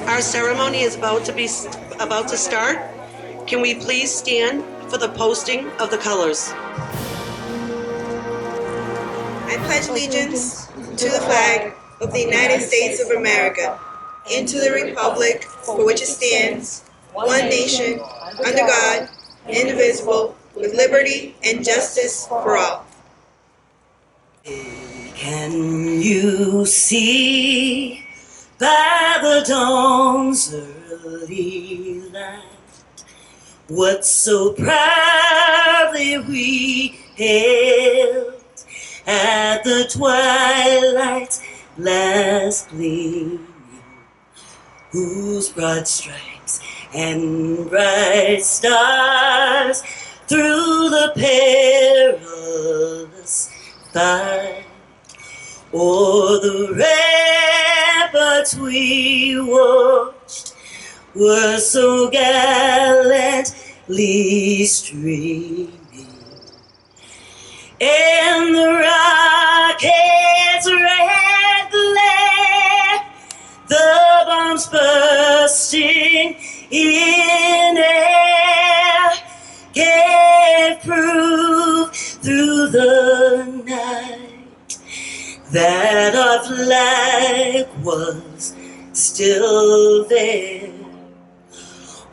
Our ceremony is about to start. Can we please stand for the posting of the colors? I pledge allegiance to the flag of the United States of America and to the republic for which it stands, one nation, under God, indivisible, with liberty and justice for all. Can you see by the dawn's early light what so proudly we hailed at the twilight's last gleaming, whose broad stripes and bright stars through the perilous fight o'er the ramparts we watched were so gallantly streaming, and the rocket's red glare, the bombs bursting in air, gave proof through the night that our flag was still there.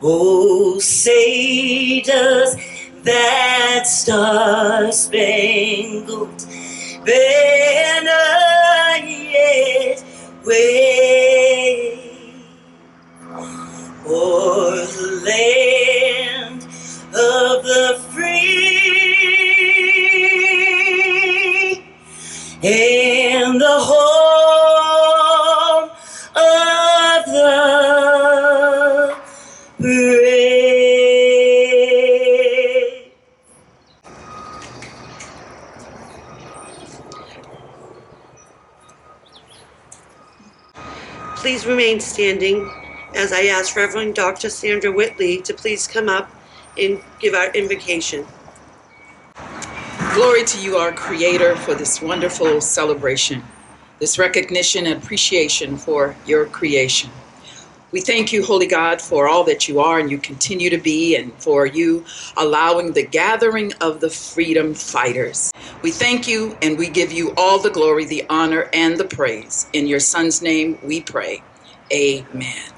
Oh, say does that star-spangled banner yet wave o'er the land of the free and the home of the brave? Please remain standing as I ask Reverend Dr. Sandra Whitley to please come up and give our invocation. Glory to you, our Creator, for this wonderful celebration, this recognition and appreciation for your creation. We thank you, Holy God, for all that you are and you continue to be, and for you allowing the gathering of the freedom fighters. We thank you and we give you all the glory, the honor, and the praise. In your Son's name we pray. Amen.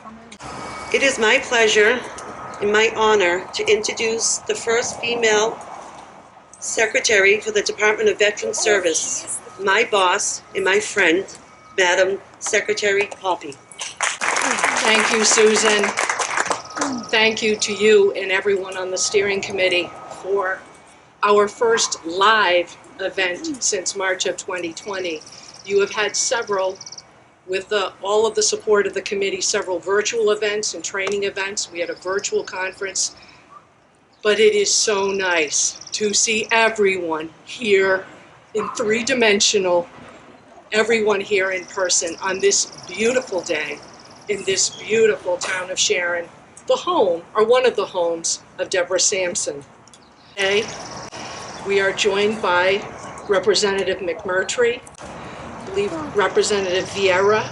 It is my pleasure and my honor to introduce the first female secretary for the Department of Veterans Service, my boss and my friend, Madam Secretary Poppy. Thank you, Susan. Thank you to you and everyone on the steering committee for our first live event since March of 2020. You have had several, with all of the support of the committee, several virtual events and training events. We had a virtual conference, but it is so nice to see everyone here in three-dimensional, everyone here in person on this beautiful day in this beautiful town of Sharon, the home, or one of the homes, of Deborah Sampson. Today, we are joined by Representative Mcmurtry, I believe Representative Vieira,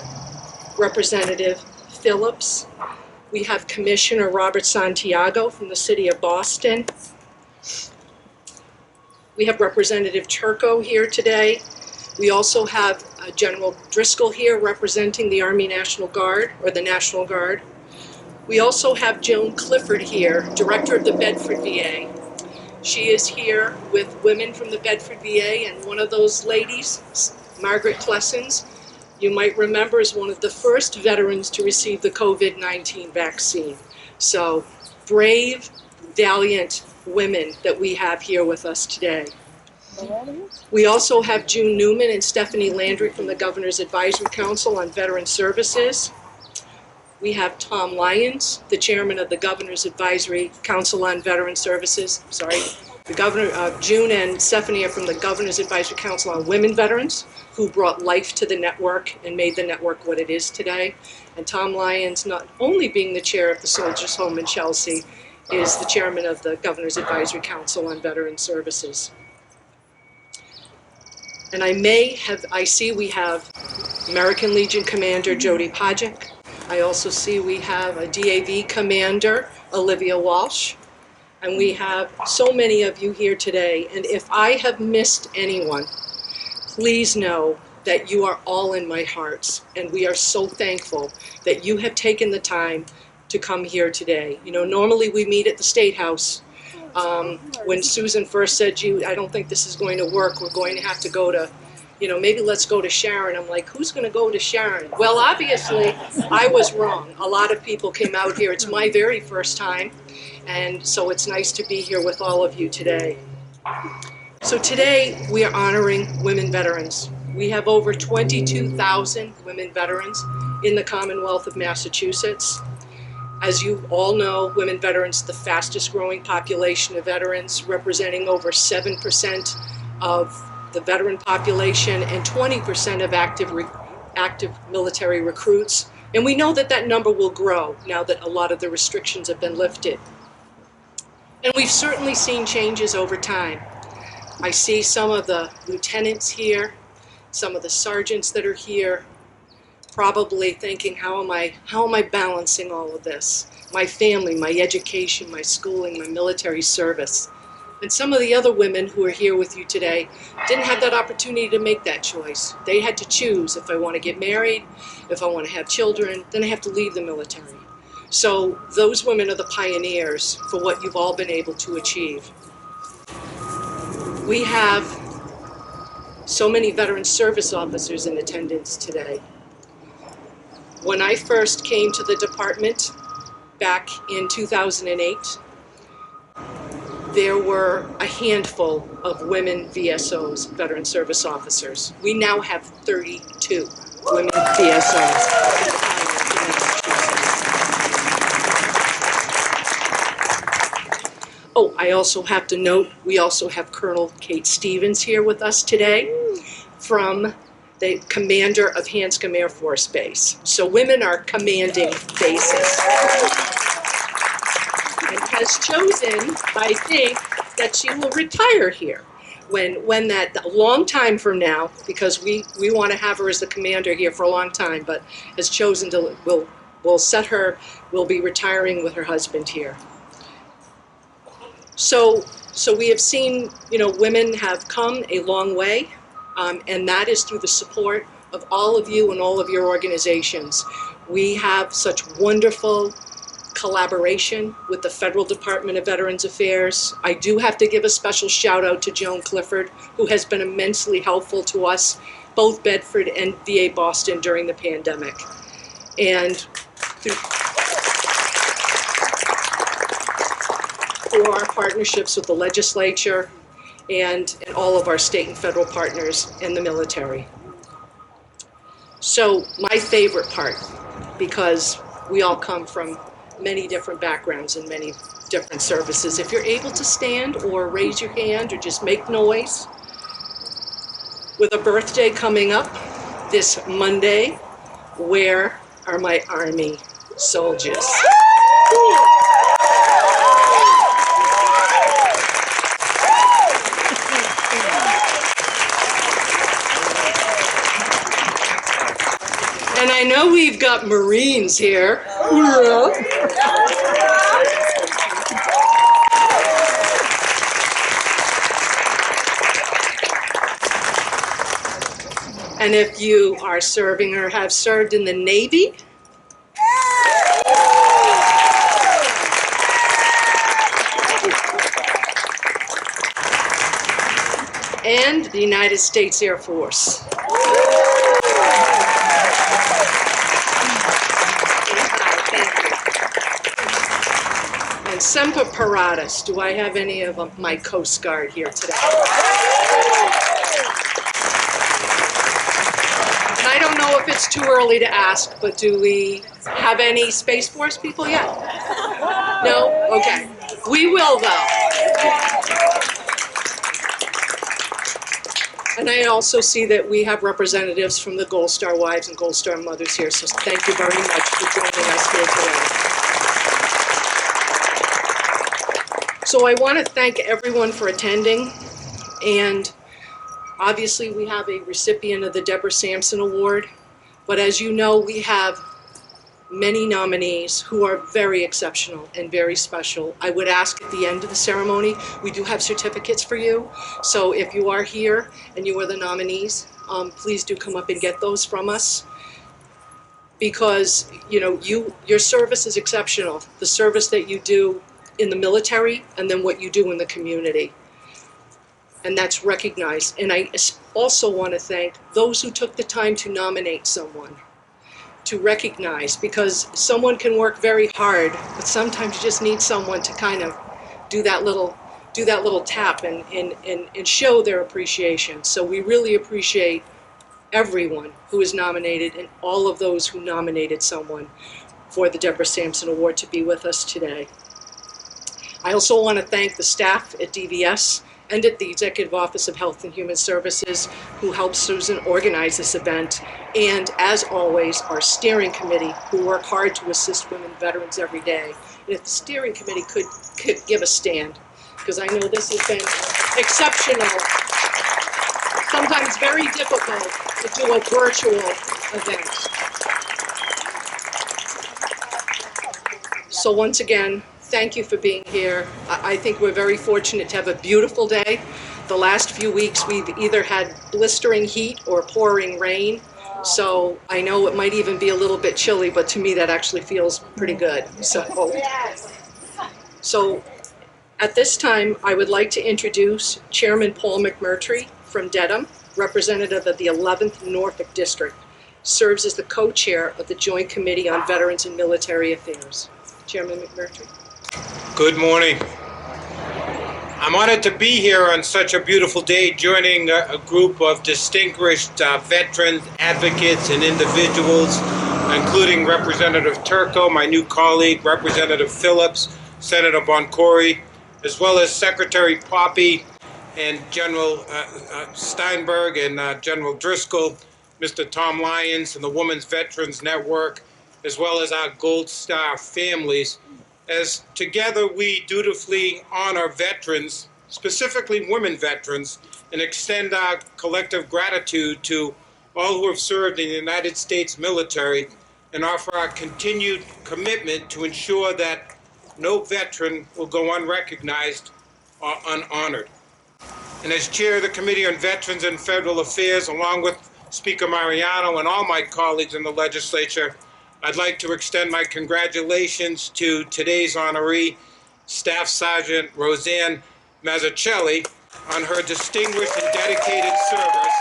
Representative Phillips. We have Commissioner Robert Santiago from the city of Boston. We have Representative Turco here today. We also have General Driscoll here representing the Army National Guard, or the National Guard. We also have Joan Clifford here, Director of the Bedford VA. She is here with women from the Bedford VA, and one of those ladies, Margaret Klessens, you might remember, is one of the first veterans to receive the COVID-19 vaccine. So brave, valiant women that we have here with us today. We also have June Newman and Stephanie Landry from the Governor's Advisory Council on Veteran Services. We have Tom Lyons, the chairman of the Governor's Advisory Council on Veteran Services. The Governor, June and Stephanie are from the Governor's Advisory Council on Women Veterans, who brought life to the network and made the network what it is today. And Tom Lyons, not only being the chair of the Soldiers Home in Chelsea, is the chairman of the Governor's Advisory Council on Veteran Services. And I see we have American Legion Commander Jody Pajic. I also see we have a DAV Commander, Olivia Walsh. And we have so many of you here today. And if I have missed anyone, please know that you are all in my hearts. And we are so thankful that you have taken the time to come here today. You know, normally we meet at the State House. When Susan first said, I don't think this is going to work, we're going to have to go to, you know, maybe let's go to Sharon. I'm like, who's going to go to Sharon? Well, obviously, I was wrong. A lot of people came out here. It's my very first time. And so it's nice to be here with all of you today. So today we are honoring women veterans. We have over 22,000 women veterans in the Commonwealth of Massachusetts. As you all know, women veterans are the fastest growing population of veterans, representing over 7% of the veteran population and 20% of active military recruits. And we know that that number will grow now that a lot of the restrictions have been lifted. And we've certainly seen changes over time. I see some of the lieutenants here, some of the sergeants that are here, probably thinking, how am I balancing all of this? My family, my education, my schooling, my military service. And some of the other women who are here with you today didn't have that opportunity to make that choice. They had to choose, if I want to get married, if I want to have children, then I have to leave the military. So those women are the pioneers for what you've all been able to achieve. We have so many veteran service officers in attendance today. When I first came to the department back in 2008, there were a handful of women VSOs, veteran service officers. We now have 32 women VSOs. Oh, I also have to note, we also have Colonel Kate Stevens here with us today from the commander of Hanscom Air Force Base. So women are commanding bases. And has chosen, I think, that she will retire here when that, a long time from now, because we want to have her as the commander here for a long time, but has chosen to, will be retiring with her husband here. So we have seen, you know, women have come a long way, and that is through the support of all of you and all of your organizations. We have such wonderful collaboration with the Federal Department of Veterans Affairs. I do have to give a special shout out to Joan Clifford, who has been immensely helpful to us, both Bedford and VA Boston during the pandemic. And for our partnerships with the legislature and all of our state and federal partners and the military. So my favorite part, because we all come from many different backgrounds and many different services. If you're able to stand or raise your hand or just make noise, with a birthday coming up this Monday, where are my Army soldiers? And I know we've got Marines here. And if you are serving or have served in the Navy, and the United States Air Force. And Semper Paratus, do I have any of my Coast Guard here today? And I don't know if it's too early to ask, but do we have any Space Force people yet? No? Okay. We will, though. And I also see that we have representatives from the Gold Star Wives and Gold Star Mothers here, so thank you very much for joining us here today. So I want to thank everyone for attending, and obviously we have a recipient of the Deborah Sampson Award, but as you know, we have many nominees who are very exceptional and very special. I would ask at the end of the ceremony, we do have certificates for you. So if you are here and you are the nominees, please do come up and get those from us. Because, you know, your service is exceptional. The service that you do in the military and then what you do in the community. And that's recognized. And I also want to thank those who took the time to nominate someone, to recognize, because someone can work very hard, but sometimes you just need someone to kind of do that little tap and show their appreciation. So we really appreciate everyone who is nominated and all of those who nominated someone for the Deborah Sampson Award to be with us today. I also want to thank the staff at DVS and at the Executive Office of Health and Human Services who helped Susan organize this event, and as always, our steering committee who work hard to assist women veterans every day. And if the steering committee could give a stand, because I know this has been exceptional, sometimes very difficult to do a virtual event. So once again, thank you for being here. I think we're very fortunate to have a beautiful day. The last few weeks we've either had blistering heat or pouring rain. So I know it might even be a little bit chilly, but to me that actually feels pretty good. So at this time, I would like to introduce Chairman Paul Mcmurtry from Dedham, representative of the 11th Norfolk District, serves as the co-chair of the Joint Committee on Veterans and Military Affairs. Chairman Mcmurtry. Good morning. I'm honored to be here on such a beautiful day, joining a group of distinguished veterans, advocates, and individuals, including Representative Turco, my new colleague, Representative Phillips, Senator Boncory, as well as Secretary Poppy and General Steinberg and General Driscoll, Mr. Tom Lyons, and the Women's Veterans Network, as well as our Gold Star families, as together we dutifully honor veterans, specifically women veterans, and extend our collective gratitude to all who have served in the United States military, and offer our continued commitment to ensure that no veteran will go unrecognized or unhonored. And as chair of the Committee on Veterans and Federal Affairs, along with Speaker Mariano and all my colleagues in the legislature, I'd like to extend my congratulations to today's honoree, Staff Sergeant Roseanne Mazzucchelli, on her distinguished and dedicated service.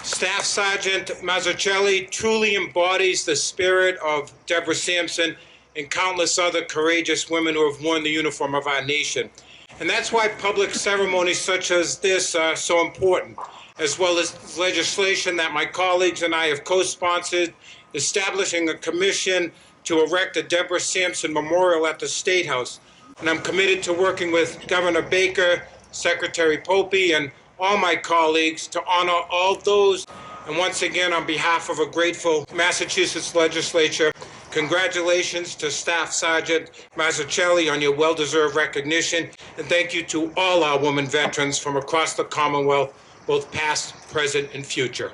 Staff Sergeant Mazzucchelli truly embodies the spirit of Deborah Sampson and countless other courageous women who have worn the uniform of our nation. And that's why public ceremonies such as this are so important, as well as legislation that my colleagues and I have co-sponsored, establishing a commission to erect a Deborah Sampson Memorial at the State House. And I'm committed to working with Governor Baker, Secretary Poppy, and all my colleagues to honor all those. And once again, on behalf of a grateful Massachusetts legislature, congratulations to Staff Sergeant Mazzucchelli on your well-deserved recognition. And thank you to all our women veterans from across the Commonwealth, both past, present, and future.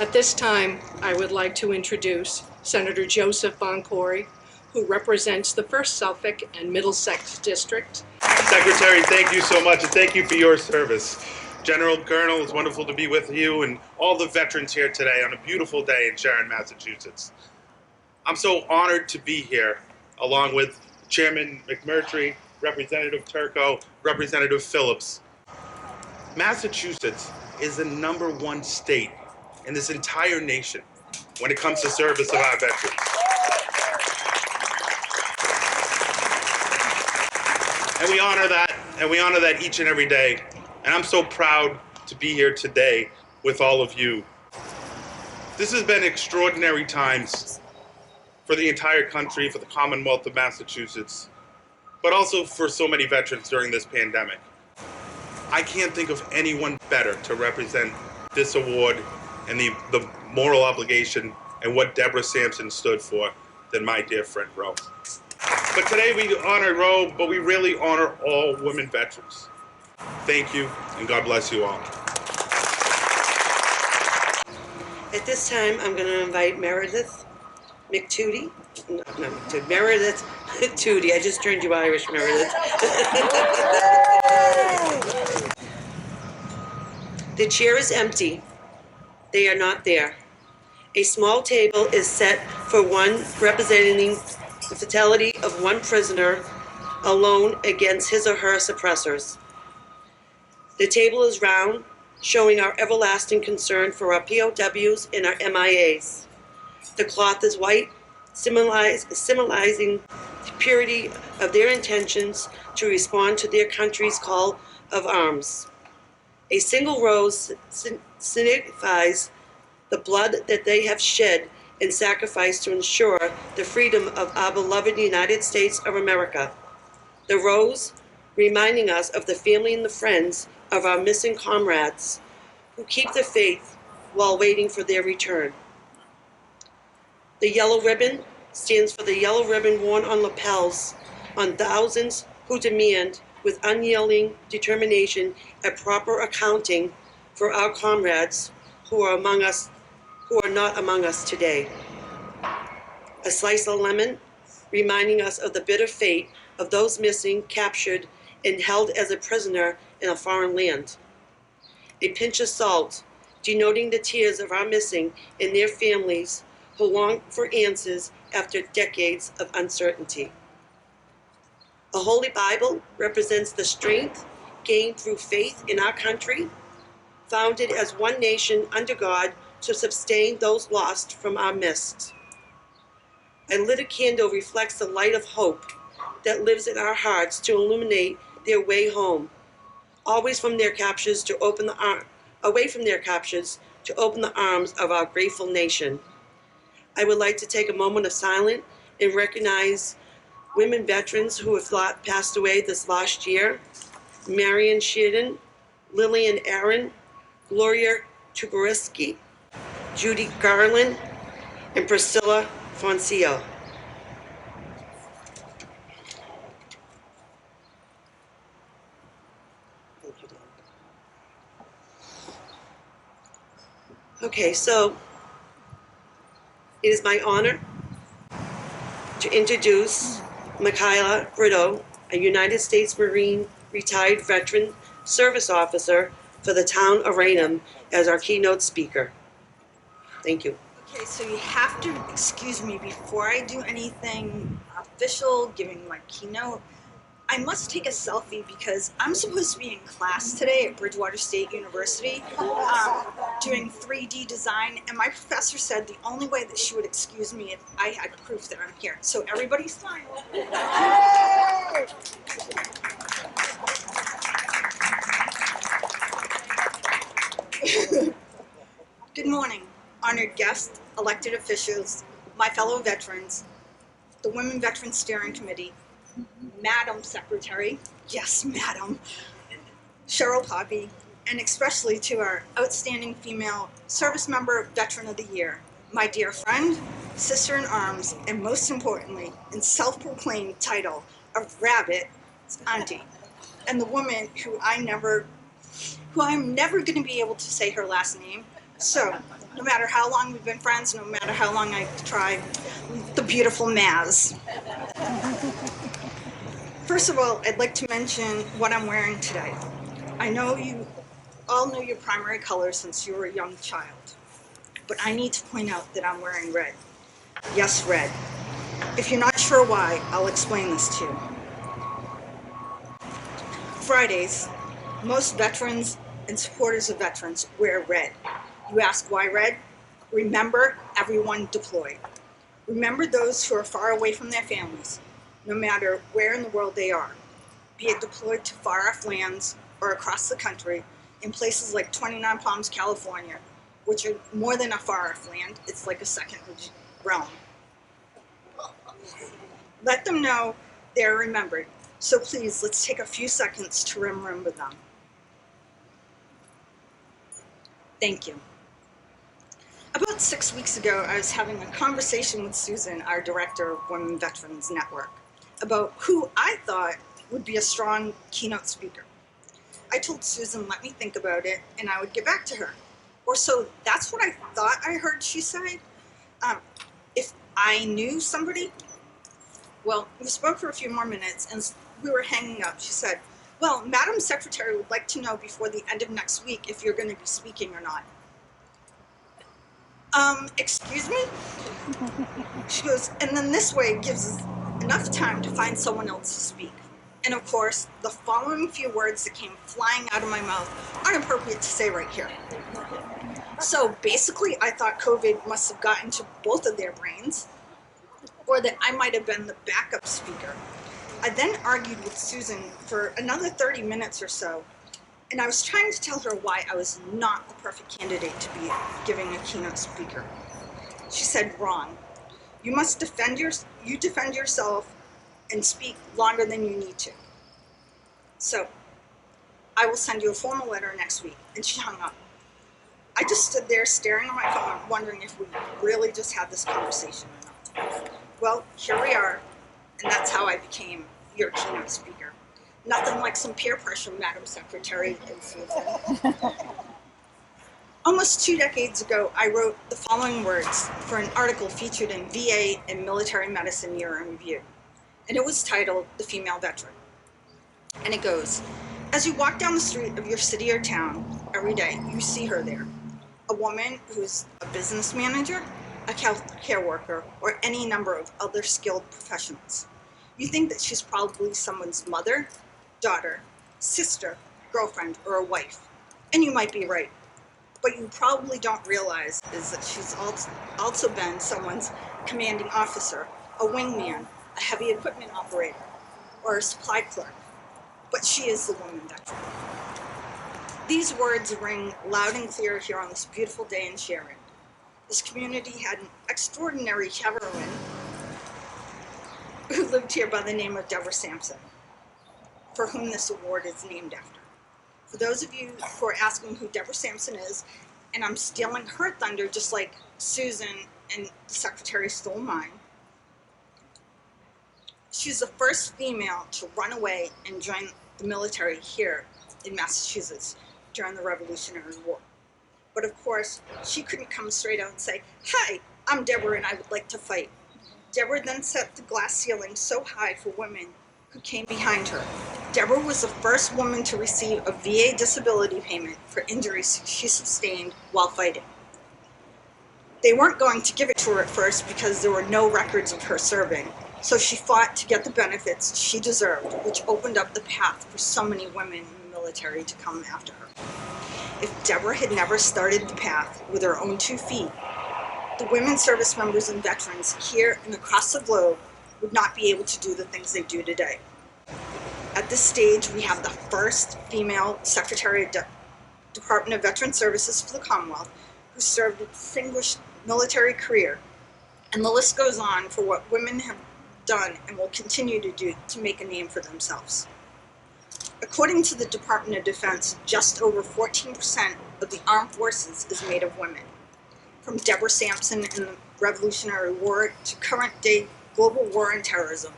At this time, I would like to introduce Senator Joseph Boncory, who represents the 1st Suffolk and Middlesex District. Secretary, thank you so much, and thank you for your service. General Colonel, it's wonderful to be with you and all the veterans here today on a beautiful day in Sharon, Massachusetts. I'm so honored to be here, along with Chairman Mcmurtry, Representative Turco, Representative Phillips. Massachusetts is the #1 state in this entire nation when it comes to service of our veterans. And we honor that each and every day. And I'm so proud to be here today with all of you. This has been extraordinary times for the entire country, for the Commonwealth of Massachusetts, but also for so many veterans during this pandemic. I can't think of anyone better to represent this award and the moral obligation and what Deborah Sampson stood for than my dear friend Ro. But today we honor Ro, but we really honor all women veterans. Thank you, and God bless you all. At this time, I'm going to invite Meredith McTootie. No, McTootie. Meredith Tootie. I just turned you Irish, Meredith. The chair is empty. They are not there. A small table is set for one representing the fatality of one prisoner alone against his or her suppressors. The table is round, showing our everlasting concern for our POWs and our MIAs. The cloth is white, symbolizing the purity of their intentions to respond to their country's call of arms. A single rose signifies the blood that they have shed and sacrificed to ensure the freedom of our beloved United States of America. The rose, reminding us of the family and the friends of our missing comrades who keep the faith while waiting for their return. The yellow ribbon stands for the yellow ribbon worn on lapels on thousands who demand with unyielding determination a proper accounting for our comrades who are not among us today. A slice of lemon, reminding us of the bitter fate of those missing, captured, and held as a prisoner in a foreign land. A pinch of salt, denoting the tears of our missing and their families who long for answers after decades of uncertainty. A Holy Bible represents the strength gained through faith in our country, founded as one nation under God to sustain those lost from our midst. A lit candle reflects the light of hope that lives in our hearts to illuminate their way home, always from their captures to open away from their captures to open the arms of our grateful nation. I would like to take a moment of silence and recognize women veterans who have passed away this last year: Marion Sheridan, Lillian Aaron, Gloria Tuberisky, Judy Garland, and Priscilla Foncio. Thank you, Dan. Okay, so it is my honor to introduce Michaela Brito, a United States Marine retired veteran service officer for the town of Raynham, as our keynote speaker. Thank you. Okay, so you have to excuse me before I do anything official, giving my keynote. I must take a selfie because I'm supposed to be in class today at Bridgewater State University doing 3D design, and my professor said the only way that she would excuse me if I had proof that I'm here. So everybody smile. Good morning, honored guests, elected officials, my fellow veterans, the Women Veterans Steering Committee, Madam Secretary, yes, Madam, Cheryl Poppy, and especially to our outstanding female service member, Veteran of the Year, my dear friend, sister in arms, and most importantly, in self-proclaimed title of Rabbit, Auntie, and the woman who I'm never going to be able to say her last name. So, no matter how long we've been friends, no matter how long I try, the beautiful Maz. First of all, I'd like to mention what I'm wearing today. I know you all know your primary color since you were a young child, but I need to point out that I'm wearing red. Yes, red. If you're not sure why, I'll explain this to you. Fridays, most veterans and supporters of veterans wear red. You ask why red? Remember everyone deployed. Remember those who are far away from their families, no matter where in the world they are, be it deployed to far-off lands or across the country, in places like 29 Palms, California, which are more than a far-off land, it's like a second realm. Let them know they're remembered. So please, let's take a few seconds to remember them. Thank you. About 6 weeks ago, I was having a conversation with Susan, our director of Women Veterans Network, about who I thought would be a strong keynote speaker. I told Susan, let me think about it, and I would get back to her. Or so that's what I thought I heard she said. If I knew somebody, well, we spoke for a few more minutes, and we were hanging up. She said, well, Madam Secretary would like to know before the end of next week if you're going to be speaking or not. Excuse me? She goes, and then this way gives us enough time to find someone else to speak. And of course, the following few words that came flying out of my mouth aren't appropriate to say right here. So basically, I thought COVID must have gotten to both of their brains, or that I might have been the backup speaker. I then argued with Susan for another 30 minutes or so, and I was trying to tell her why I was not the perfect candidate to be giving a keynote speaker. She said, wrong. You must defend yourself and speak longer than you need to. So, I will send you a formal letter next week. And she hung up. I just stood there staring at my phone, wondering if we really just had this conversation or not. Well, here we are, and that's how I became your keynote speaker. Nothing like some peer pressure, Madam Secretary and Susan. Almost 2 decades ago, I wrote the following words for an article featured in VA and Military Medicine Year in Review, and it was titled The Female Veteran. And it goes, as you walk down the street of your city or town every day, you see her there. A woman who's a business manager, a healthcare worker, or any number of other skilled professionals. You think that she's probably someone's mother, daughter, sister, girlfriend, or a wife. And you might be right. What you probably don't realize is that she's also been someone's commanding officer, a wingman, a heavy equipment operator, or a supply clerk. But she is the woman veteran. These words ring loud and clear here on this beautiful day in Sharon. This community had an extraordinary heroine who lived here by the name of Deborah Sampson, for whom this award is named after. For those of you who are asking who Deborah Sampson is, and I'm stealing her thunder just like Susan and the Secretary stole mine, she's the first female to run away and join the military here in Massachusetts during the Revolutionary War. But of course, she couldn't come straight out and say, hi, I'm Deborah and I would like to fight. Deborah then set the glass ceiling so high for women who came behind her. Deborah was the first woman to receive a VA disability payment for injuries she sustained while fighting. They weren't going to give it to her at first because there were no records of her serving, so she fought to get the benefits she deserved, which opened up the path for so many women in the military to come after her. If Deborah had never started the path with her own 2 feet, the women service members and veterans here and across the globe would not be able to do the things they do today. At this stage, we have the first female Secretary of Department of Veteran Services for the Commonwealth who served a distinguished military career. And the list goes on for what women have done and will continue to do to make a name for themselves. According to the Department of Defense, just over 14% of the armed forces is made of women. From Deborah Sampson in the Revolutionary War to current-day global war and terrorism,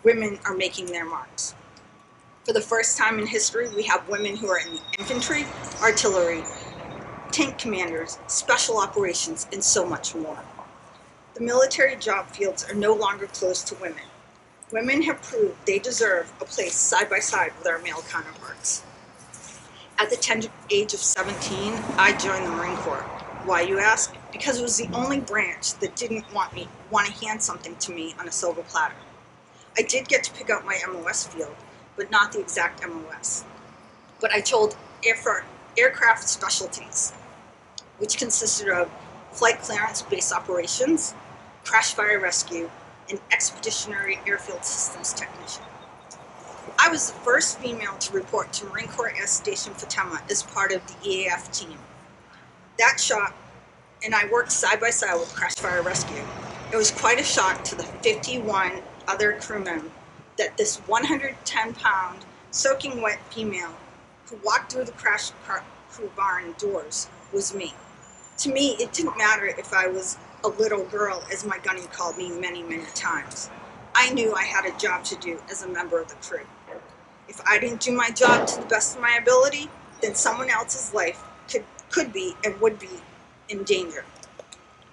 women are making their marks. For the first time in history, we have women who are in the infantry, artillery, tank commanders, special operations, and so much more. The military job fields are no longer closed to women. Women have proved they deserve a place side by side with our male counterparts. At the tender age of 17, I joined the Marine Corps. Why, you ask? Because it was the only branch that didn't want to hand something to me on a silver platter. I did get to pick out my MOS field, but not the exact MOS. But I told aircraft specialties, which consisted of flight clearance base operations, crash fire rescue, and expeditionary airfield systems technician. I was the first female to report to Marine Corps Air Station Fatima as part of the EAF team. That shock, and I worked side by side with crash fire rescue. It was quite a shock to the 51 other crewmen that this 110-pound, soaking wet female who walked through the crash crew barn doors was me. To me, it didn't matter if I was a little girl, as my gunny called me many, many times. I knew I had a job to do as a member of the crew. If I didn't do my job to the best of my ability, then someone else's life could be and would be in danger.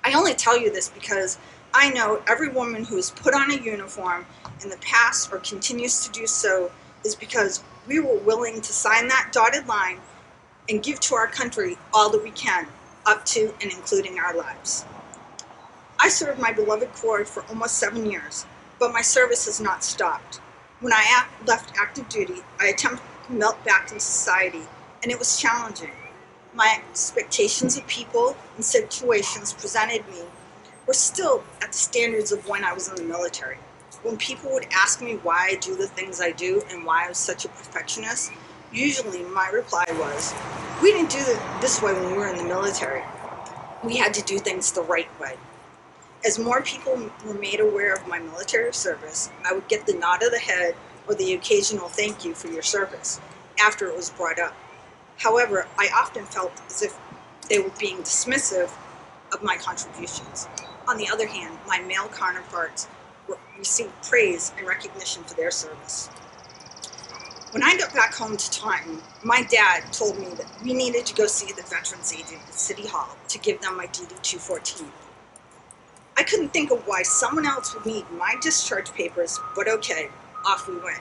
I only tell you this because I know every woman who has put on a uniform in the past or continues to do so is because we were willing to sign that dotted line and give to our country all that we can, up to and including our lives. I served my beloved Corps for almost 7 years, but my service has not stopped. When I left active duty, I attempted to melt back into society, and it was challenging. My expectations of people and situations presented me were still at the standards of when I was in the military. When people would ask me why I do the things I do and why I was such a perfectionist, usually my reply was, we didn't do it this way when we were in the military. We had to do things the right way. As more people were made aware of my military service, I would get the nod of the head or the occasional thank you for your service after it was brought up. However, I often felt as if they were being dismissive of my contributions. On the other hand, my male counterparts received praise and recognition for their service. When I got back home to Taunton, my dad told me that we needed to go see the Veterans Agent at City Hall to give them my DD-214. I couldn't think of why someone else would need my discharge papers, but okay, off we went.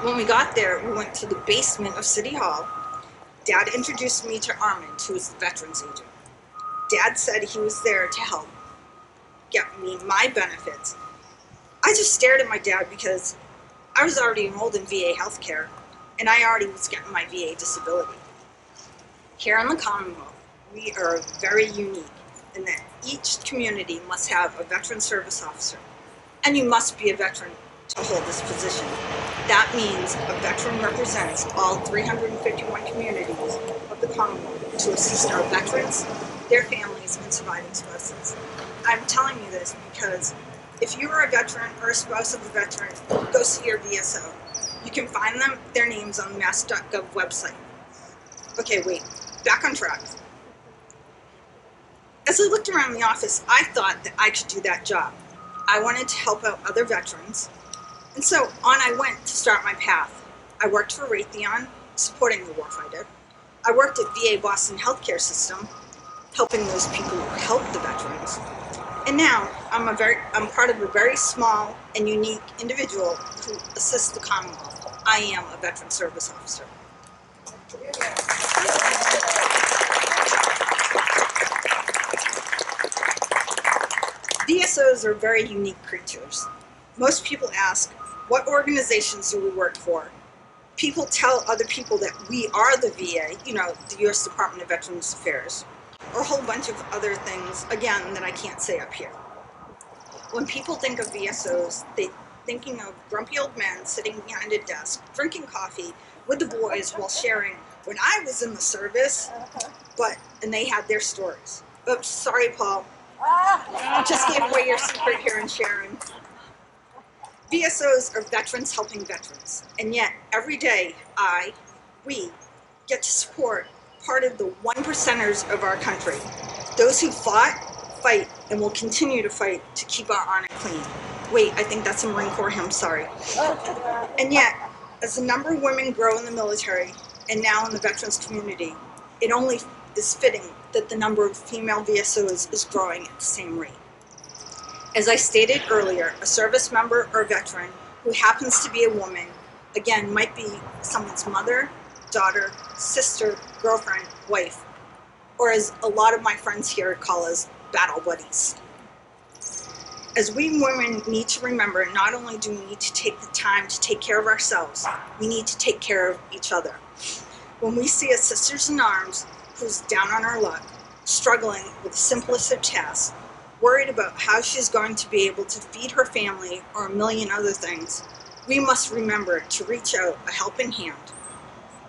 When we got there, we went to the basement of City Hall. Dad introduced me to Armand, who was the Veterans Agent. Dad said he was there to help get me my benefits. I just stared at my dad because I was already enrolled in VA healthcare, and I already was getting my VA disability. Here in the Commonwealth, we are very unique in that each community must have a veteran service officer, and you must be a veteran to hold this position. That means a veteran represents all 351 communities of the Commonwealth to assist our veterans, their families, and surviving spouses. I'm telling you this because if you are a veteran or a spouse of a veteran, go see your VSO. You can find their names on the mass.gov website. Okay, wait, back on track. As I looked around the office, I thought that I could do that job. I wanted to help out other veterans, and so on I went to start my path. I worked for Raytheon, supporting the warfighter. I worked at VA Boston Healthcare System, helping those people who help the veterans. And now I'm part of a very small and unique individual who assists the Commonwealth. I am a veteran service officer. VSOs are very unique creatures. Most people ask, what organizations do we work for? People tell other people that we are the VA, the U.S. Department of Veterans Affairs, or a whole bunch of other things, again, that I can't say up here. When people think of VSOs, they're thinking of grumpy old men sitting behind a desk, drinking coffee with the boys while sharing, when I was in the service, and they had their stories. Oops, sorry, Paul. Just gave away your secret here in Sharon. VSOs are veterans helping veterans, and yet every day we get to support part of the 1%ers of our country, those who fought, fight, and will continue to fight to keep our honor clean. Wait, I think that's a Marine Corps hymn, sorry. And yet, as the number of women grow in the military, and now in the veterans community, it only is fitting that the number of female VSOs is growing at the same rate. As I stated earlier, a service member or veteran who happens to be a woman, again, might be someone's mother, daughter, sister, girlfriend, wife, or as a lot of my friends here call us, battle buddies. As we women need to remember, not only do we need to take the time to take care of ourselves, we need to take care of each other. When we see a sisters-in-arms who's down on her luck, struggling with the simplest of tasks, worried about how she's going to be able to feed her family or a million other things, we must remember to reach out a helping hand.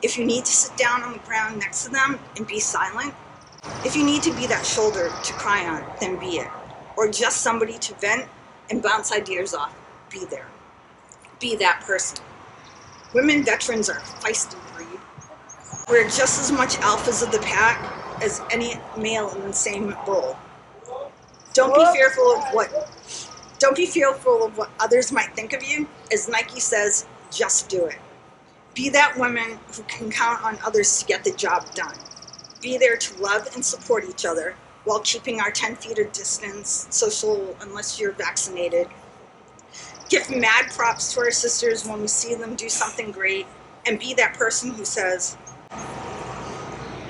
If you need to sit down on the ground next to them and be silent, if you need to be that shoulder to cry on, then be it. Or just somebody to vent and bounce ideas off, be there. Be that person. Women veterans are a feisty breed. We're just as much alphas of the pack as any male in the same role. Don't be fearful of what others might think of you. As Nike says, just do it. Be that woman who can count on others to get the job done. Be there to love and support each other while keeping our 10 feet of distance, social unless you're vaccinated. Give mad props to our sisters when we see them do something great, and be that person who says,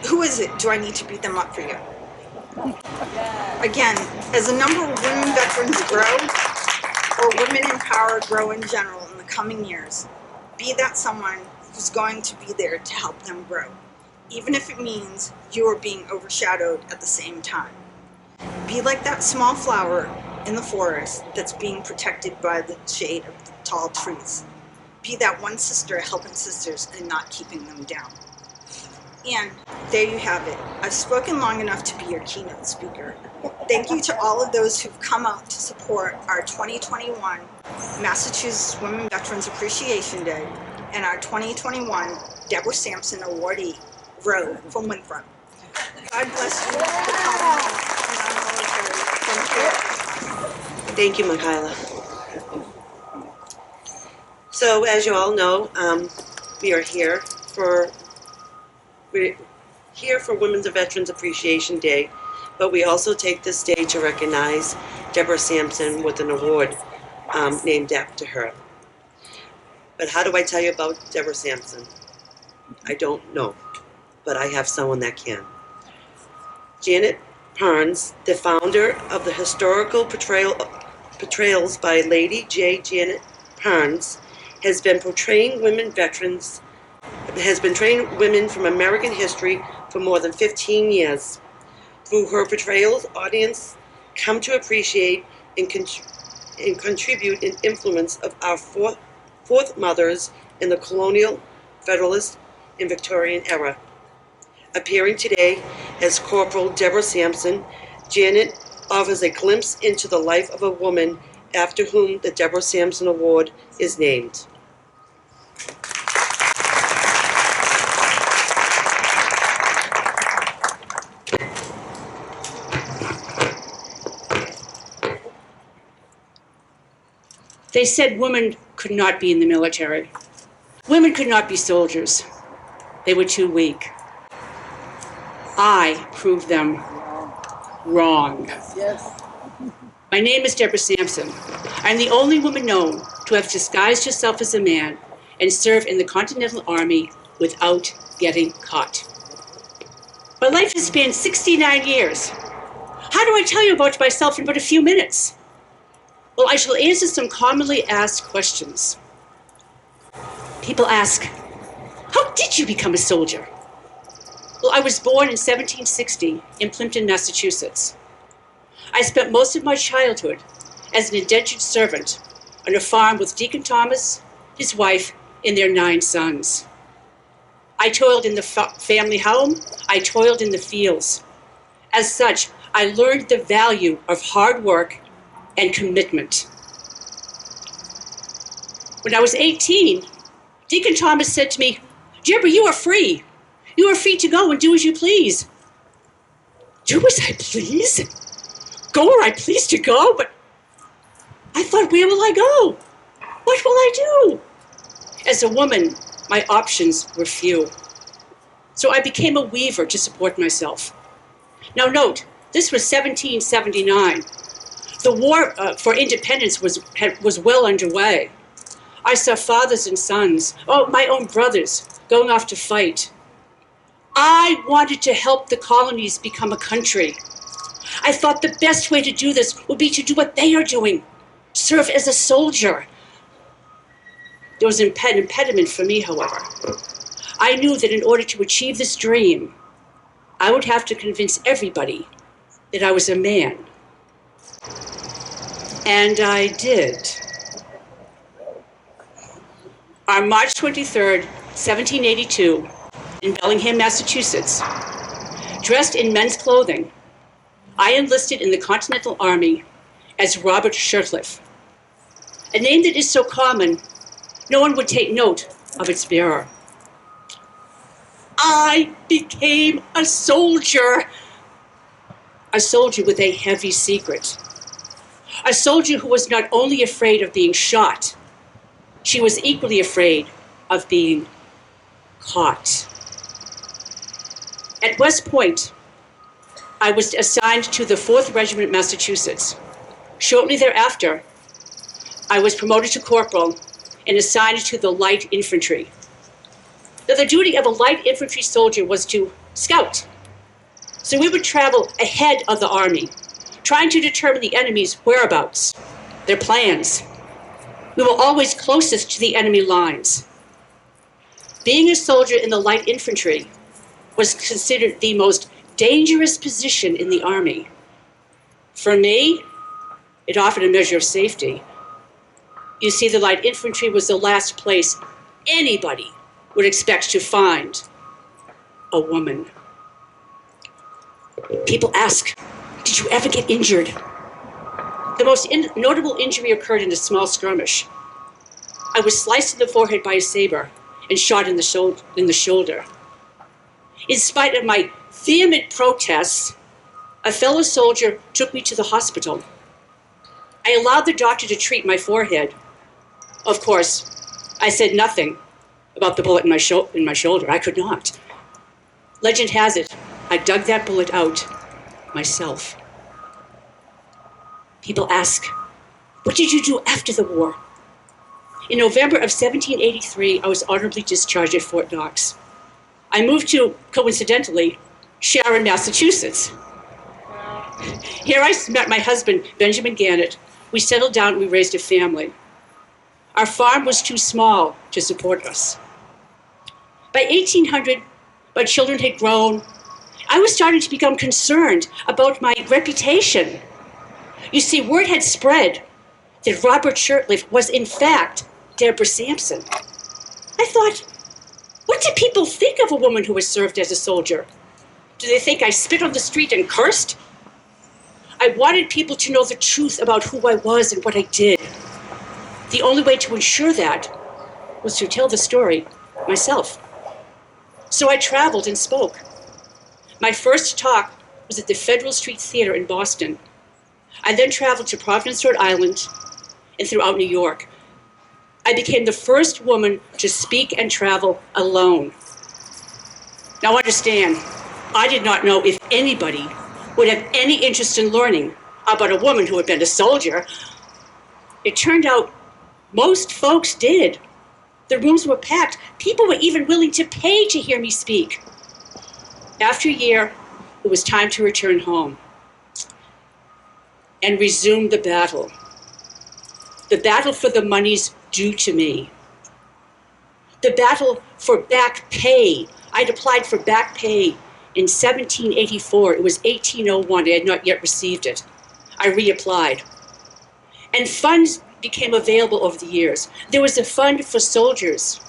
who is it? Do I need to beat them up for you? Again, as the number of women veterans grow, or women in power grow in general in the coming years, be that someone who's going to be there to help them grow, even if it means you are being overshadowed at the same time. Be like that small flower in the forest that's being protected by the shade of the tall trees. Be that one sister helping sisters and not keeping them down. And there you have it. I've spoken long enough to be your keynote speaker. Thank you to all of those who've come out to support our 2021 Massachusetts Women Veterans Appreciation Day and our 2021 Deborah Sampson Awardee, Road from Winthrop. God bless you for coming home in our military. Thank you, Michaela. So, as you all know, we're here for Women's Veterans Appreciation Day, but we also take this day to recognize Deborah Sampson with an award named after her. But how do I tell you about Deborah Sampson? I don't know, but I have someone that can. Janet Parnes, the founder of the historical portrayals by Lady J. Janet Parnes, has been training women from American history for more than 15 years. Through her portrayals, audience come to appreciate and contribute an influence of our fourth mothers in the colonial, federalist, and Victorian era. Appearing today as Corporal Deborah Sampson, Janet offers a glimpse into the life of a woman after whom the Deborah Sampson Award is named. They said women could not be in the military. Women could not be soldiers. They were too weak. I proved them wrong. Yes. My name is Deborah Sampson. I'm the only woman known to have disguised herself as a man and serve in the Continental Army without getting caught. My life has spanned 69 years. How do I tell you about myself in but a few minutes? Well, I shall answer some commonly asked questions. People ask, how did you become a soldier? Well, I was born in 1760 in Plimpton, Massachusetts. I spent most of my childhood as an indentured servant on a farm with Deacon Thomas, his wife, and their 9 sons. I toiled in the family home. I toiled in the fields. As such, I learned the value of hard work and commitment. When I was 18, Deacon Thomas said to me, Deborah, you are free. You are free to go and do as you please. Do as I please? Go where I please to go? But I thought, where will I go? What will I do? As a woman, my options were few. So I became a weaver to support myself. Now note, this was 1779. The war for independence was well underway. I saw fathers and sons, my own brothers, going off to fight. I wanted to help the colonies become a country. I thought the best way to do this would be to do what they are doing, serve as a soldier. There was an impediment for me, however. I knew that in order to achieve this dream, I would have to convince everybody that I was a man. And I did. On March 23rd, 1782, in Bellingham, Massachusetts, dressed in men's clothing, I enlisted in the Continental Army as Robert Shirtliff, a name that is so common, no one would take note of its bearer. I became a soldier. A soldier with a heavy secret. A soldier who was not only afraid of being shot, she was equally afraid of being caught. At West Point, I was assigned to the 4th Regiment, Massachusetts. Shortly thereafter, I was promoted to corporal and assigned to the light infantry. Now, the duty of a light infantry soldier was to scout. So we would travel ahead of the army, trying to determine the enemy's whereabouts, their plans. We were always closest to the enemy lines. Being a soldier in the light infantry was considered the most dangerous position in the army. For me, it offered a measure of safety. You see, the light infantry was the last place anybody would expect to find a woman. People ask, did you ever get injured? The most notable injury occurred in a small skirmish. I was sliced in the forehead by a saber and shot in the shoulder. In spite of my vehement protests, a fellow soldier took me to the hospital. I allowed the doctor to treat my forehead. Of course, I said nothing about the bullet in my shoulder. I could not. Legend has it, I dug that bullet out myself. People ask, what did you do after the war? In November of 1783, I was honorably discharged at Fort Knox. I moved to, coincidentally, Sharon, Massachusetts. Here I met my husband, Benjamin Gannett. We settled down and we raised a family. Our farm was too small to support us. By 1800, my children had grown. I was starting to become concerned about my reputation. You see, word had spread that Robert Shirtliff was, in fact, Deborah Sampson. I thought, what do people think of a woman who has served as a soldier? Do they think I spit on the street and cursed? I wanted people to know the truth about who I was and what I did. The only way to ensure that was to tell the story myself. So I traveled and spoke. My first talk was at the Federal Street Theater in Boston. I then traveled to Providence, Rhode Island, and throughout New York. I became the first woman to speak and travel alone. Now understand, I did not know if anybody would have any interest in learning about a woman who had been a soldier. It turned out most folks did. The rooms were packed. People were even willing to pay to hear me speak. After a year, it was time to return home and resume the battle. The battle for the monies due to me. The battle for back pay. I'd applied for back pay in 1784. It was 1801. I had not yet received it. I reapplied. And funds became available over the years. There was a fund for soldiers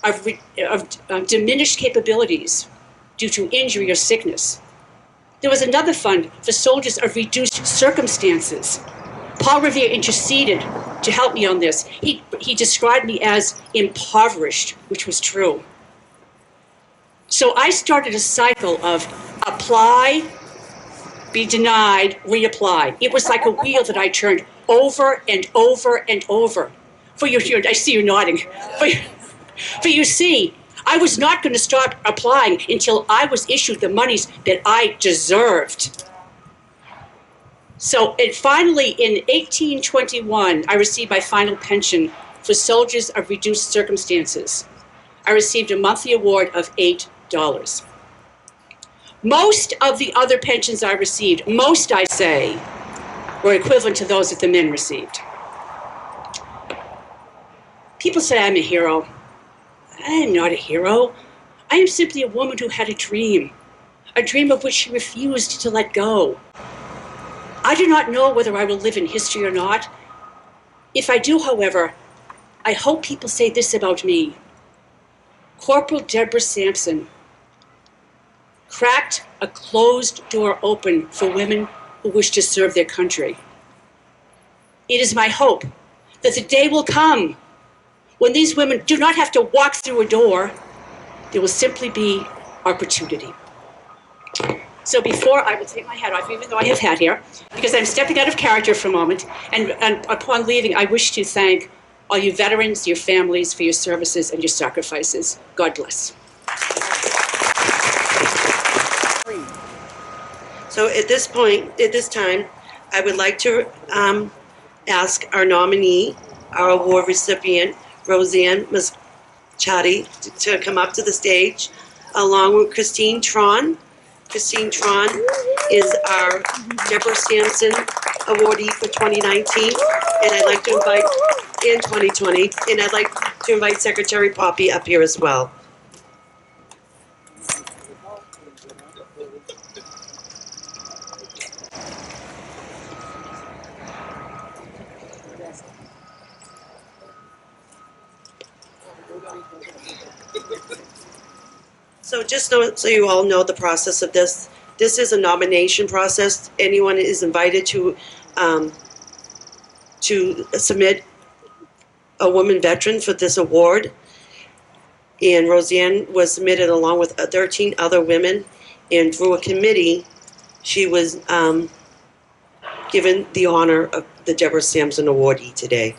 of diminished capabilities due to injury or sickness. There was another fund for soldiers of reduced circumstances. Paul Revere interceded to help me on this. He described me as impoverished, which was true. So I started a cycle of apply, be denied, reapply. It was like a wheel that I turned over and over and over. I see you nodding. For you see, I was not going to stop applying until I was issued the monies that I deserved. So finally, in 1821, I received my final pension for soldiers of reduced circumstances. I received a monthly award of $8. Most of the other pensions I received, most I say, were equivalent to those that the men received. People say I'm a hero. I am not a hero. I am simply a woman who had a dream of which she refused to let go. I do not know whether I will live in history or not. If I do, however, I hope people say this about me. Corporal Deborah Sampson cracked a closed door open for women who wish to serve their country. It is my hope that the day will come when these women do not have to walk through a door. There will simply be opportunity. So before I will take my hat off, even though I have hat here, because I'm stepping out of character for a moment, and upon leaving, I wish to thank all you veterans, your families, for your services and your sacrifices. God bless. So at this time, I would like to ask our nominee, our award recipient, Roseanne Mcmurtry, to come up to the stage, along with Christine Tron. Christine Tron is our Deborah Sampson awardee for 2019, and I'd like to invite, in 2020, and I'd like to invite Secretary Poppy up here as well. So just so you all know the process of this, this is a nomination process. Anyone is invited to submit a woman veteran for this award. And Roseanne was submitted along with 13 other women. And through a committee, she was given the honor of the Deborah Sampson awardee today.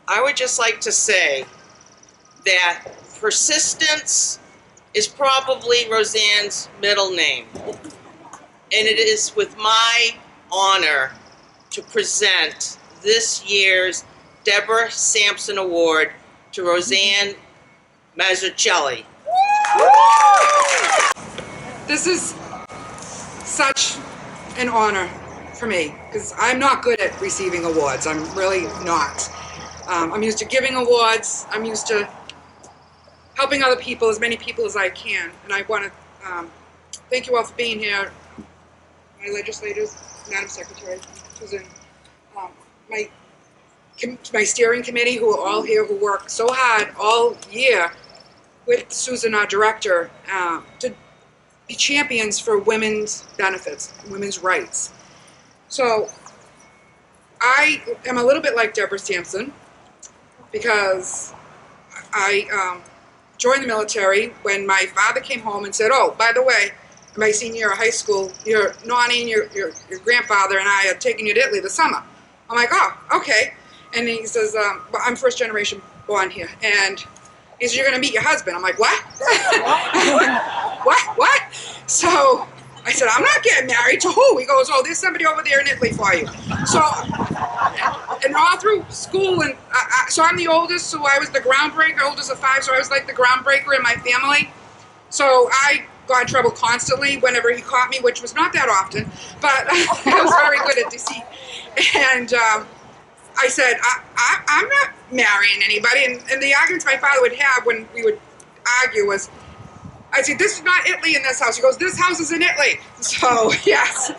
I would just like to say that persistence is probably Roseanne's middle name. And it is with my honor to present this year's Deborah Sampson Award to Roseanne Mcmurtry. This is such an honor for me because I'm not good at receiving awards. I'm really not. I'm used to giving awards. I'm used to helping other people, as many people as I can. And I want to thank you all for being here. My legislators, Madam Secretary, Susan, my steering committee, who are all here, who work so hard all year with Susan, our director, to be champions for women's benefits, women's rights. So I am a little bit like Deborah Sampson because I joined the military when my father came home and said, "Oh, by the way, my senior year of high school, your nanny and your grandfather and I are taking you to Italy this summer." I'm like, "Oh, okay." And he says, "I'm first generation born here." And he says, "You're going to meet your husband." I'm like, "What?" What? So I said, "I'm not getting married to who?" He goes, "Oh, there's somebody over there in Italy for you." So, and all through school, and so I'm the oldest, so I was the groundbreaker, oldest of 5, so I was like the groundbreaker in my family. So I got in trouble constantly whenever he caught me, which was not that often, but I was very good at deceit. And I said, I'm not marrying anybody. And the arguments my father would have when we would argue was, I said, "This is not Italy in this house." He goes, "This house is in Italy." So, yes.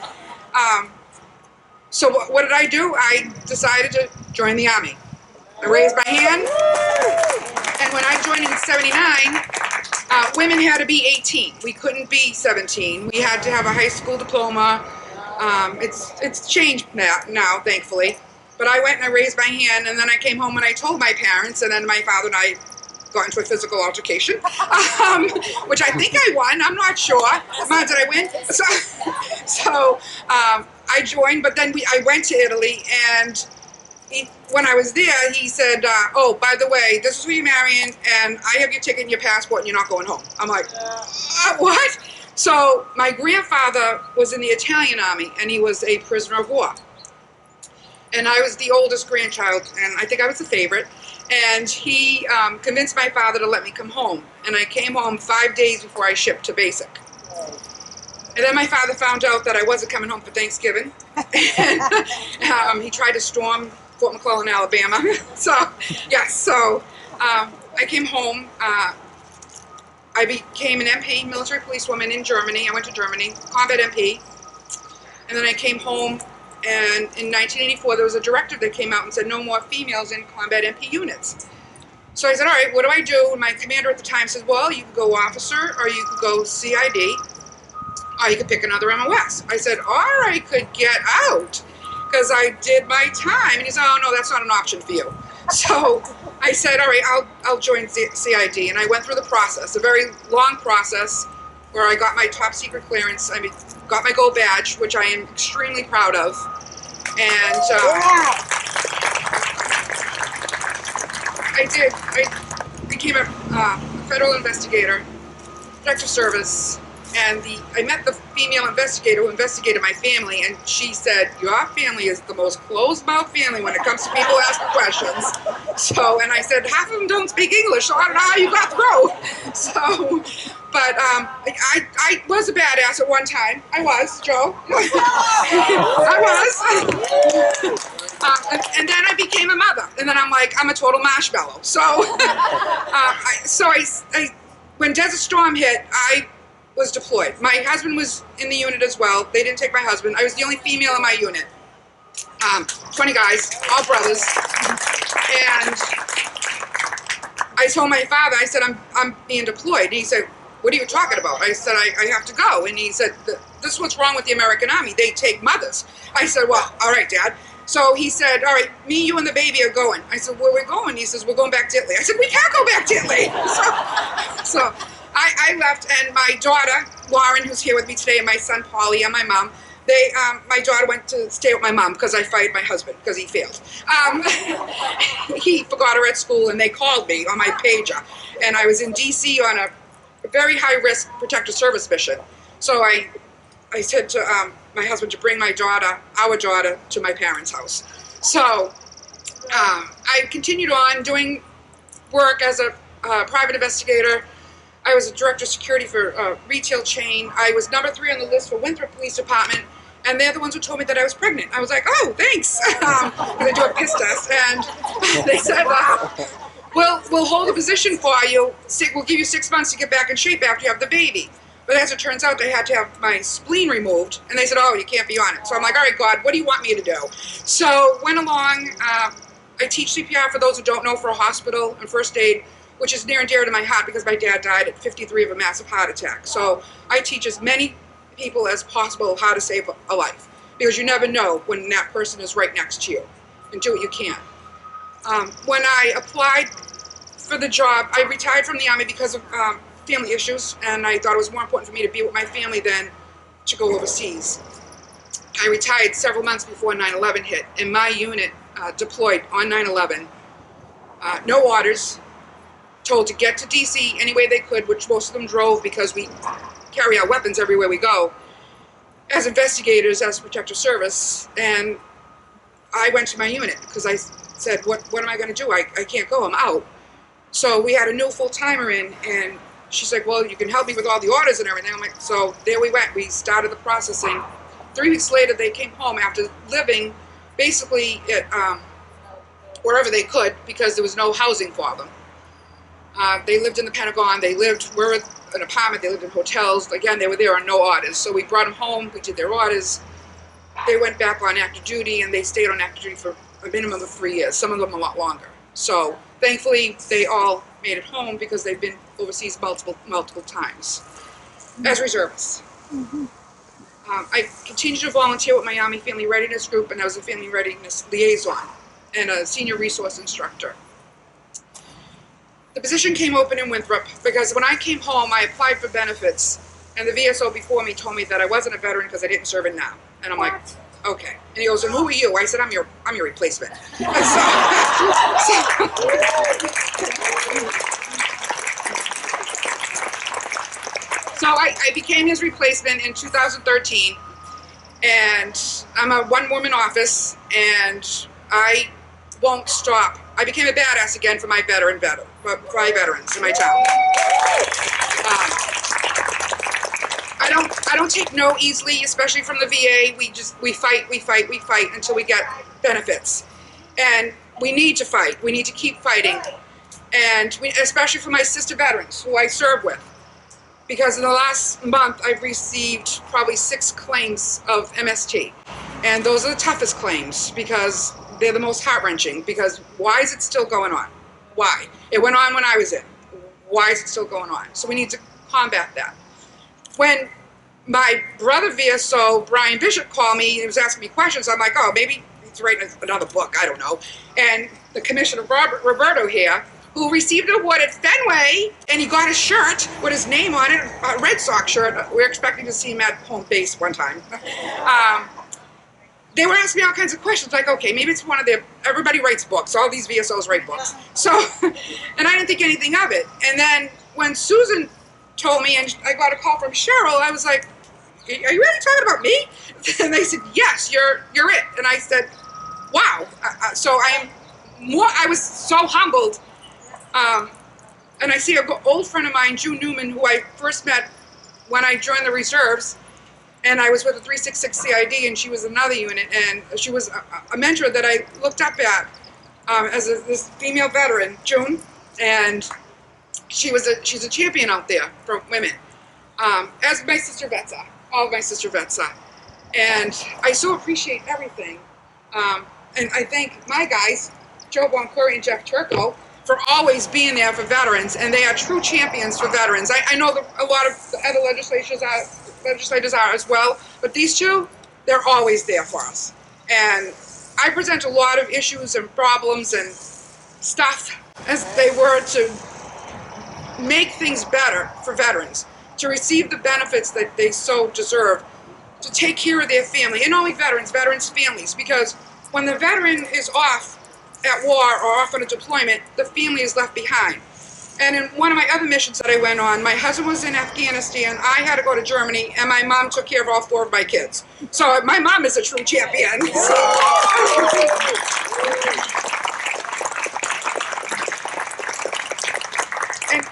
So what did I do? I decided to join the Army. I raised my hand. And when I joined in '79, women had to be 18. We couldn't be 17. We had to have a high school diploma. It's changed now, thankfully. But I went and I raised my hand, and then I came home and I told my parents, and then my father and I got into a physical altercation, which I think I won. I'm not sure. Did I win? So I joined, but then I went to Italy, and when I was there, he said, "Oh, by the way, this is who you're marrying, and I have your ticket and your passport, and you're not going home." I'm like, "What?" So my grandfather was in the Italian army, and he was a prisoner of war. And I was the oldest grandchild, and I think I was the favorite. And he convinced my father to let me come home. And I came home 5 days before I shipped to basic. And then my father found out that I wasn't coming home for Thanksgiving. And he tried to storm Fort McClellan, Alabama. So, yes, so I came home. I became an MP, military policewoman in Germany. I went to Germany, combat MP. And then I came home. And in 1984, there was a directive that came out and said no more females in combat MP units. So I said, all right, what do I do? And my commander at the time says, well, you could go officer, or you could go CID, or you could pick another MOS. I said, or I could get out, because I did my time. And he said, oh, no, that's not an option for you. So I said, all right, I'll join CID, and I went through the process, a very long process, where I got my top secret clearance. I got my gold badge, which I am extremely proud of, and I became a federal investigator, protective service, and I met the female investigator who investigated my family, and she said, your family is the most closed-mouthed family when it comes to people asking questions. So, and I said, half of them don't speak English, so I don't know how you got through. So, but I was a badass at one time. I was, Joe. I was. And then I became a mother, and then I'm like, I'm a total marshmallow. So, when Desert Storm hit, I was deployed. My husband was in the unit as well. They didn't take my husband. I was the only female in my unit. 20 guys, all brothers. And I told my father, I said, I'm being deployed. And he said, what are you talking about? I said, I have to go. And he said, this is what's wrong with the American Army. They take mothers. I said, well, all right, Dad. So he said, all right, me, you, and the baby are going. I said, where are we going? He says, we're going back to Italy. I said, we can't go back to Italy. So I left, and my daughter, Lauren, who's here with me today, and my son, Paulie, and my mom, my daughter went to stay with my mom because I fired my husband because he failed. He forgot her at school, and they called me on my pager. And I was in D.C. on a very high-risk protective service mission. So I said to my husband to bring our daughter, to my parents' house. So I continued on doing work as a private investigator. I was a director of security for a retail chain. I was number 3 on the list for Winthrop Police Department, and they're the ones who told me that I was pregnant. I was like, oh, thanks. They do a piss test, and they said, we'll hold a position for you. We'll give you 6 months to get back in shape after you have the baby. But as it turns out, I had to have my spleen removed, and they said, oh, you can't be on it. So I'm like, all right, God, what do you want me to do? So went along. I teach CPR for those who don't know, for a hospital, and first aid, which is near and dear to my heart because my dad died at 53 of a massive heart attack. So I teach as many people as possible how to save a life, because you never know when that person is right next to you, and do what you can. When I applied for the job, I retired from the Army because of family issues, and I thought it was more important for me to be with my family than to go overseas. I retired several months before 9/11 hit, and my unit deployed on 9/11. No orders, told to get to DC any way they could, which most of them drove because we carry our weapons everywhere we go, as investigators, as a protective service. And I went to my unit because I said, what am I going to do? I can't go, I'm out. So we had a new full-timer in, and she's like, well, you can help me with all the orders and everything. I'm like, so there we went. We started the processing. 3 weeks later, they came home after living basically at wherever they could, because there was no housing for them. They lived in the Pentagon. We're in an apartment. They lived in hotels. Again, they were there on no orders. So we brought them home. We did their orders. They went back on active duty, and they stayed on active duty for a minimum of 3 years, some of them a lot longer. So thankfully, they all made it home because they've been overseas multiple times as reservists. Mm-hmm. I continued to volunteer with my Army Family Readiness Group, and I was a Family Readiness Liaison and a Senior Resource Instructor. The position came open in Winthrop because when I came home, I applied for benefits, and the VSO before me told me that I wasn't a veteran because I didn't serve in now. And I'm like, okay. And he goes, and who are you? I said, I'm your replacement. So I became his replacement in 2013, and I'm a one-woman office, and I won't stop. I became a badass again for my veterans in my town. I don't take no easily, especially from the VA. We fight until we get benefits, and we need to fight. We need to keep fighting, and especially for my sister veterans who I serve with, because in the last month I've received probably 6 claims of MST, and those are the toughest claims because they're the most heart-wrenching. Because why is it still going on? Why? It went on when I was in. Why is it still going on? So we need to combat that. When my brother VSO, Brian Bishop, called me, he was asking me questions. I'm like, oh, maybe he's writing another book, I don't know. And the Commissioner Roberto here, who received an award at Fenway, and he got a shirt with his name on it, a Red Sox shirt. We're expecting to see him at home base one time. They were asking me all kinds of questions, like, okay, maybe it's one of their, everybody writes books, all these VSOs write books. So, and I didn't think anything of it. And then when Susan told me, and I got a call from Cheryl, I was like, are you really talking about me? And they said, yes, you're it. And I said, wow. So I was so humbled. And I see an old friend of mine, June Newman, who I first met when I joined the reserves. And I was with the 366 CID, and she was another unit, and she was a mentor that I looked up at as this female veteran, June, and she's a champion out there for women, as my sister vets are, all of my sister vets are. And I so appreciate everything. And I thank my guys, Joe Boncouri and Jeff Turco, for always being there for veterans, and they are true champions for veterans. I know that a lot of the other legislators are as well, but these two, they're always there for us. And I present a lot of issues and problems and stuff as they were to make things better for veterans, to receive the benefits that they so deserve, to take care of their family, and not only veterans, veterans' families, because when the veteran is off at war or off on a deployment, the family is left behind. And in one of my other missions that I went on, my husband was in Afghanistan, I had to go to Germany, and my mom took care of all 4 of my kids. So my mom is a true champion.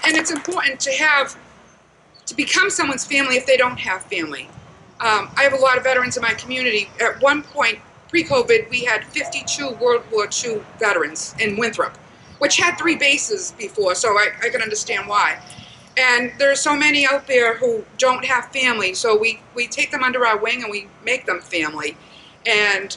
And it's important to become someone's family if they don't have family. I have a lot of veterans in my community. At one point, pre-COVID, we had 52 World War II veterans in Winthrop, which had 3 bases before, so I can understand why. And there are so many out there who don't have family, so we take them under our wing and we make them family. And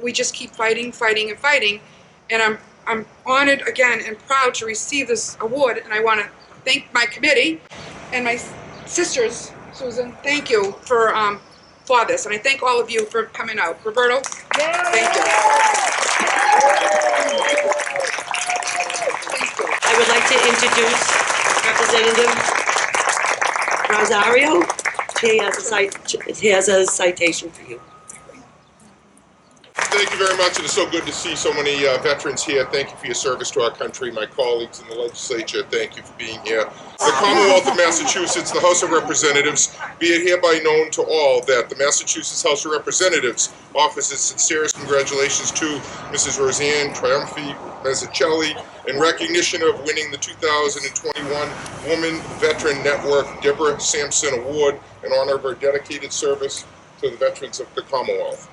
we just keep fighting, fighting, and fighting. And I'm honored again and proud to receive this award, and I want to thank my committee and my sisters. Susan, thank you for this, and I thank all of you for coming out. Roberto, thank you. I would like to introduce Representative Rosario. He has a citation for you. Thank you very much. It is so good to see so many veterans here. Thank you for your service to our country. My colleagues in the legislature, thank you for being here. The Commonwealth of Massachusetts, the House of Representatives, be it hereby known to all that the Massachusetts House of Representatives offers its sincerest congratulations to Mrs. Roseanne Triumphi Mazzucchelli in recognition of winning the 2021 Woman Veteran Network Debrah Sampson Award in honor of her dedicated service to the veterans of the Commonwealth.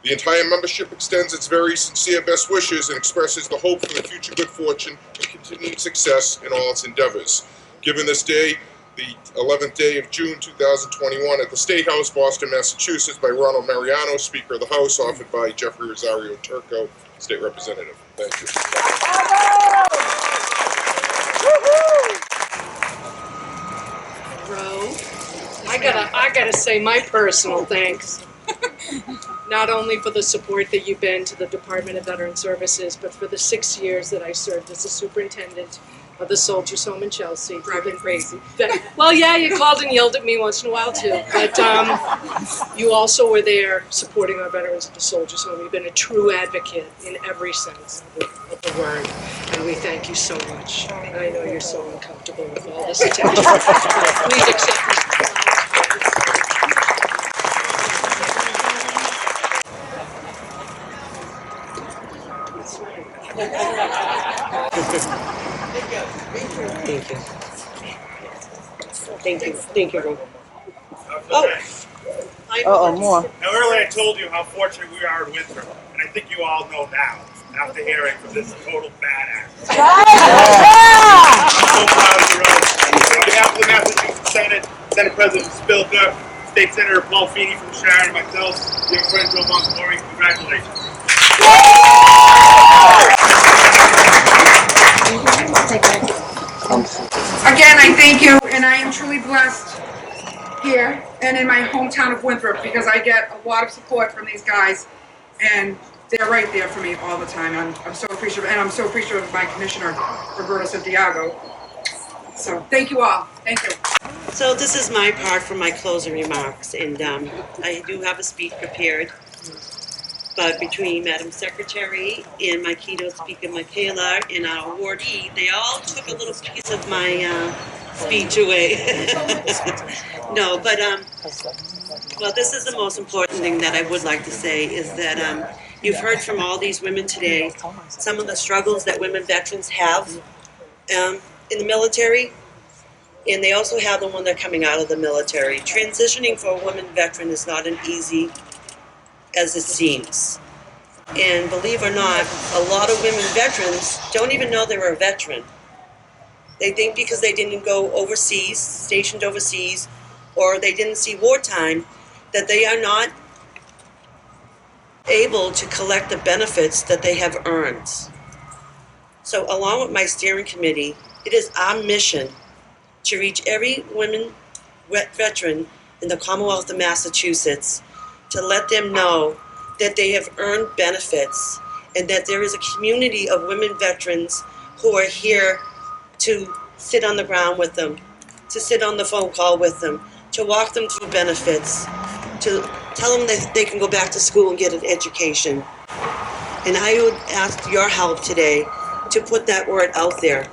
The entire membership extends its very sincere best wishes and expresses the hope for the future good fortune and continued success in all its endeavors. Given this day, the 11th day of June 2021 at the State House, Boston, Massachusetts, by Ronald Mariano, Speaker of the House, offered by Jeffrey Rosario Turco, State Representative. Thank you. I gotta say my personal thanks. Not only for the support that you've been to the Department of Veteran Services, but for the 6 years that I served as the superintendent of the Soldiers' Home in Chelsea. Driving crazy. Well, yeah, you called and yelled at me once in a while too, but you also were there supporting our veterans at the Soldiers' Home. You've been a true advocate in every sense of the word, and we thank you so much. And I know you're so uncomfortable with all this attention. Please accept this. Thank you. Thank you. Thank you. Oh, more. Now, earlier I told you how fortunate we are in Winthrop, and I think you all know now, after hearing from this total badass. I'm so proud of you, Rose. On behalf of the Massachusetts Senate, Senate President Spilka, State Senator Paul Feeney from Sharon, and myself, dear friend Joe Montgomery, congratulations. Again, I thank you, and I am truly blessed here and in my hometown of Winthrop because I get a lot of support from these guys, and they're right there for me all the time. I'm so appreciative, and I'm so appreciative of my commissioner, Roberta Santiago. So thank you all. Thank you. So this is my part for my closing remarks, and I do have a speech prepared. But between Madam Secretary and my keynote speaker, Michaela, and our awardee, they all took a little piece of my speech away. No, but well, this is the most important thing that I would like to say is that you've heard from all these women today some of the struggles that women veterans have in the military, and they also have them when they're coming out of the military. Transitioning for a woman veteran is not an easy as it seems. And believe it or not, a lot of women veterans don't even know they were a veteran. They think because they didn't go overseas, stationed overseas, or they didn't see wartime, that they are not able to collect the benefits that they have earned. So along with my steering committee, it is our mission to reach every woman veteran in the Commonwealth of Massachusetts to let them know that they have earned benefits and that there is a community of women veterans who are here to sit on the ground with them, to sit on the phone call with them, to walk them through benefits, to tell them that they can go back to school and get an education. And I would ask your help today to put that word out there,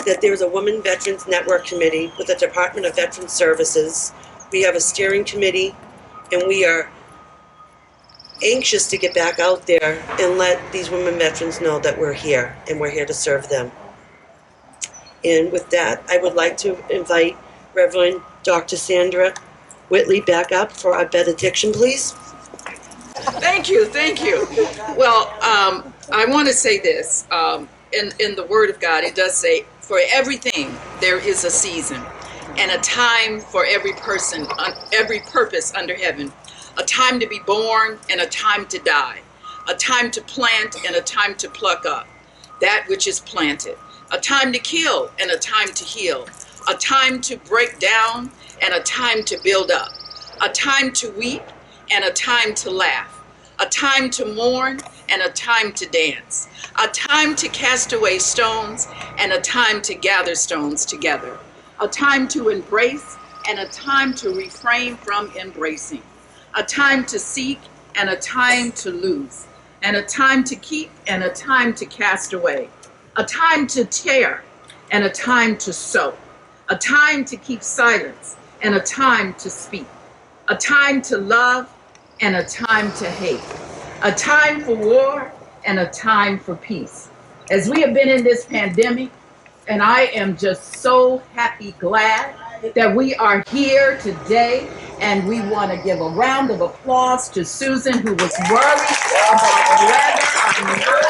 that there's a Women Veterans Network Committee with the Department of Veterans Services. We have a steering committee, and we are anxious to get back out there and let these women veterans know that we're here, and we're here to serve them. And with that, I would like to invite Reverend Dr. Sandra Whitley back up for our benediction, please. Thank you, thank you. Well, I want to say this. In the Word of God, it does say, for everything there is a season and a time for every person, every purpose under heaven. A time to be born and a time to die. A time to plant and a time to pluck up that which is planted. A time to kill and a time to heal. A time to break down and a time to build up. A time to weep and a time to laugh. A time to mourn and a time to dance. A time to cast away stones and a time to gather stones together. A time to embrace and a time to refrain from embracing. A time to seek and a time to lose. And a time to keep and a time to cast away. A time to tear and a time to sow. A time to keep silence and a time to speak. A time to love and a time to hate. A time for war and a time for peace. As we have been in this pandemic, and I am just so happy, glad that we are here today, and we want to give a round of applause to Susan, who was worried about whether or not.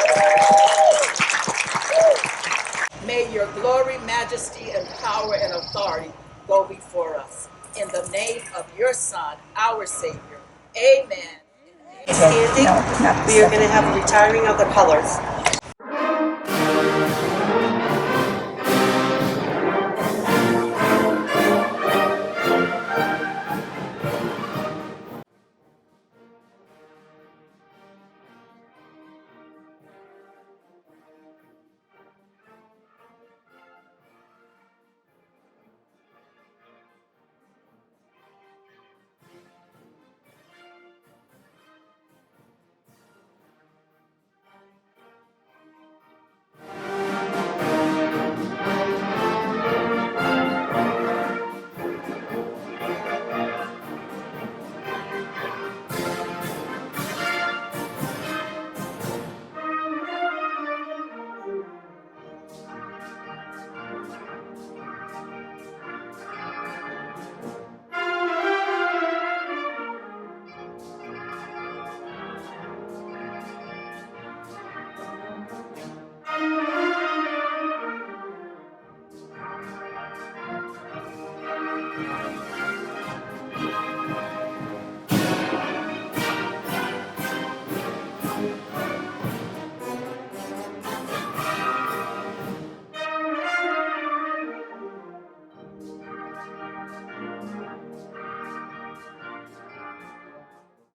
May your glory, majesty, and power and authority go before us. In the name of your Son, our Savior. Amen. Standing, we are going to have a retiring of the colors.